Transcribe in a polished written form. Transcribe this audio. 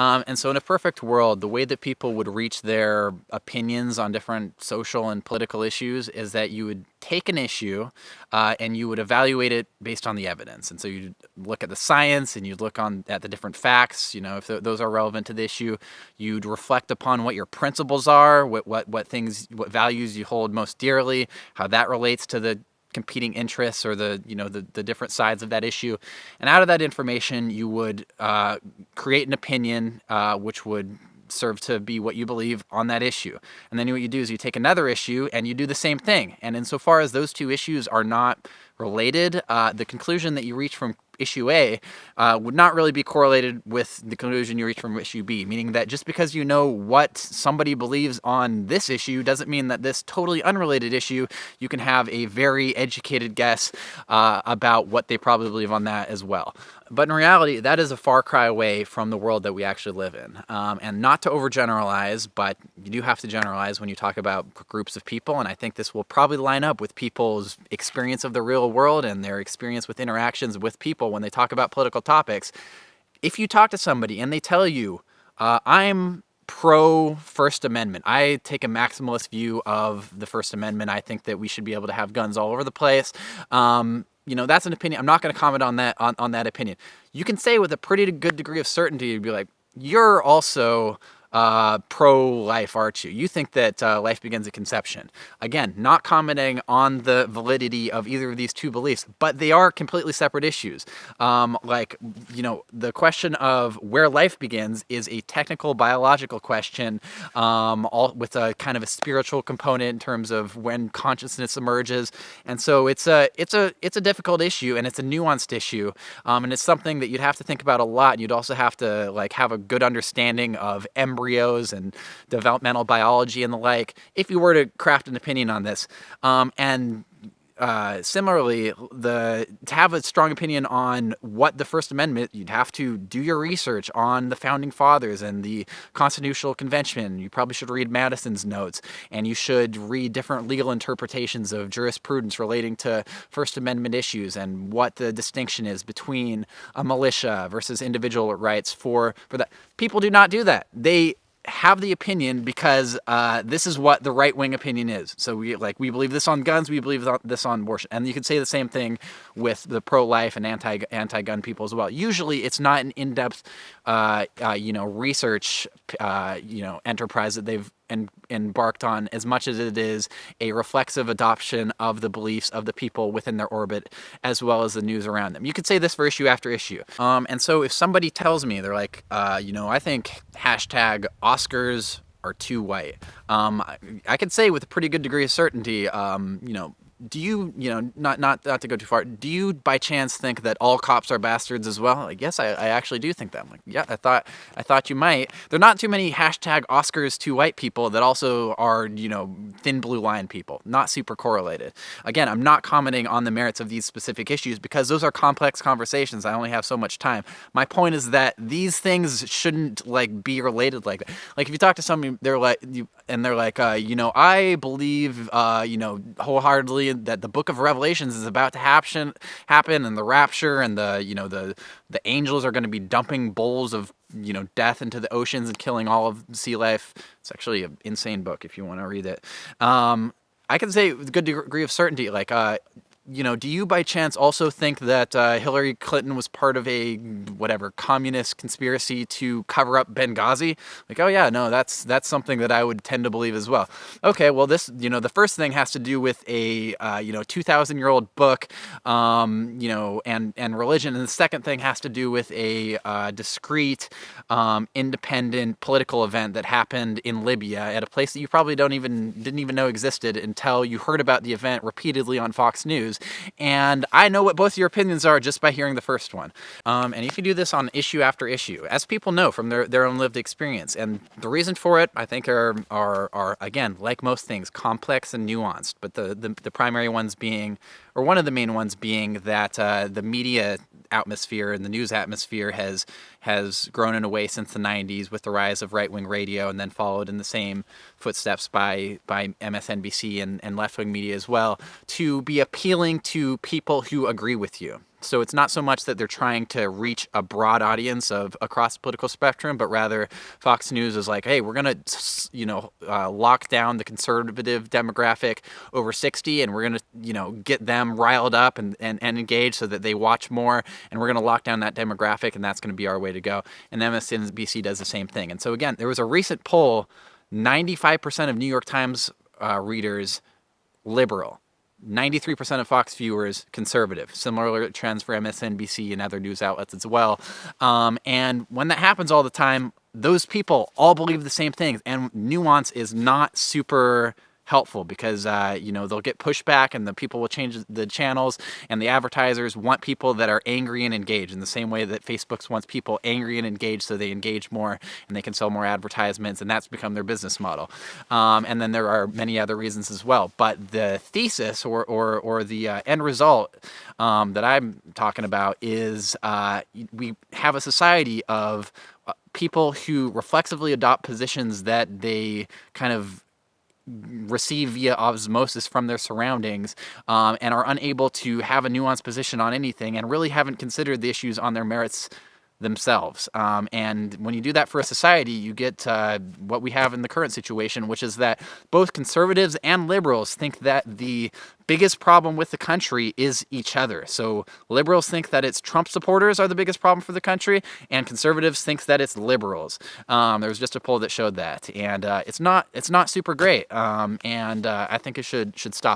And so in a perfect world, the way that people would reach their opinions on different social and political issues is that you would take an issue and you would evaluate it based on the evidence. And so you'd look at the science and you'd look at the different facts, if those are relevant to the issue. You'd reflect upon what your principles are, what values you hold most dearly, how that relates to the competing interests or the different sides of that issue. And out of that information, you would create an opinion which would serve to be what you believe on that issue. And then what you do is you take another issue and you do the same thing. And insofar as those two issues are not related, the conclusion that you reach from issue A would not really be correlated with the conclusion you reach from issue B, meaning that just because you know what somebody believes on this issue doesn't mean that this totally unrelated issue, you can have a very educated guess about what they probably believe on that as well. But in reality, that is a far cry away from the world that we actually live in. And not to overgeneralize, but you do have to generalize when you talk about groups of people. And I think this will probably line up with people's experience of the real world and their experience with interactions with people when they talk about political topics. If you talk to somebody and they tell you, I'm pro First Amendment. I take a maximalist view of the First Amendment. I think that we should be able to have guns all over the place. That's an opinion. I'm not going to comment on that on that opinion. You can say with a pretty good degree of certainty, you'd be like, you're also pro-life, aren't you? You think that life begins at conception. Again, not commenting on the validity of either of these two beliefs, but they are completely separate issues. The question of where life begins is a technical biological question, all with a kind of a spiritual component in terms of when consciousness emerges. And so it's a difficult issue, and it's a nuanced issue, and it's something that you'd have to think about a lot. And you'd also have to have a good understanding of embryos and developmental biology and the like, if you were to craft an opinion on this. Similarly, to have a strong opinion on what the First Amendment, you'd have to do your research on the Founding Fathers and the Constitutional Convention. You probably should read Madison's notes, and you should read different legal interpretations of jurisprudence relating to First Amendment issues and what the distinction is between a militia versus individual rights for that. People do not do that. They have the opinion because this is what the right-wing opinion is. So we believe this on guns, we believe this on abortion. And you could say the same thing with the pro-life and anti-gun people as well. Usually it's not an in-depth research enterprise that they've embarked on as much as it is a reflexive adoption of the beliefs of the people within their orbit as well as the news around them. You could say this for issue after issue. And so if somebody tells me, they're like, I think hashtag Oscars are too white. I could say with a pretty good degree of certainty, do you, not to go too far, do you by chance think that all cops are bastards as well? Like, yes, I actually do think that. I'm like, yeah, I thought you might. There are not too many hashtag Oscars to white people that also are, thin blue line people, not super correlated. Again, I'm not commenting on the merits of these specific issues because those are complex conversations. I only have so much time. My point is that these things shouldn't be related like that. Like if you talk to somebody, they're like, I believe, wholeheartedly that the book of Revelations is about to happen and the rapture and the angels are going to be dumping bowls of death into the oceans and killing all of sea life. It's actually an insane book if you want to read it. I can say with a good degree of certainty, do you by chance also think that Hillary Clinton was part of a communist conspiracy to cover up Benghazi? Like, oh yeah, no, that's something that I would tend to believe as well. Okay, well this, the first thing has to do with a 2,000-year-old book, and religion, and the second thing has to do with a discrete, independent political event that happened in Libya at a place that you probably didn't even know existed until you heard about the event repeatedly on Fox News. And I know what both your opinions are just by hearing the first one. And if you do this on issue after issue, as people know from their own lived experience, and the reason for it, I think are again, like most things, complex and nuanced. But the primary ones being, or one of the main ones being that the media atmosphere and the news atmosphere has grown in a way since the 90s with the rise of right-wing radio, and then followed in the same footsteps by MSNBC and left-wing media as well, to be appealing to people who agree with you. So it's not so much that they're trying to reach a broad audience of across the political spectrum, but rather Fox News is like, hey, we're going to, lock down the conservative demographic over 60, and we're going to, get them riled up and engaged so that they watch more, and we're going to lock down that demographic, and that's going to be our way to go. And MSNBC does the same thing. And so again, there was a recent poll, 95% of New York Times readers liberal. 93% of Fox viewers conservative. Similar trends for MSNBC and other news outlets as well. And when that happens all the time, those people all believe the same things. And nuance is not super helpful because, they'll get pushback and the people will change the channels, and the advertisers want people that are angry and engaged in the same way that Facebook wants people angry and engaged so they engage more and they can sell more advertisements, and that's become their business model. And then there are many other reasons as well. But the thesis or the end result that I'm talking about is we have a society of people who reflexively adopt positions that they kind of receive via osmosis from their surroundings, and are unable to have a nuanced position on anything, and really haven't considered the issues on their merits themselves. And when you do that for a society, you get what we have in the current situation, which is that both conservatives and liberals think that the biggest problem with the country is each other. So liberals think that it's Trump supporters are the biggest problem for the country, and conservatives think that it's liberals. There was just a poll that showed that, and it's not super great. And I think it should stop.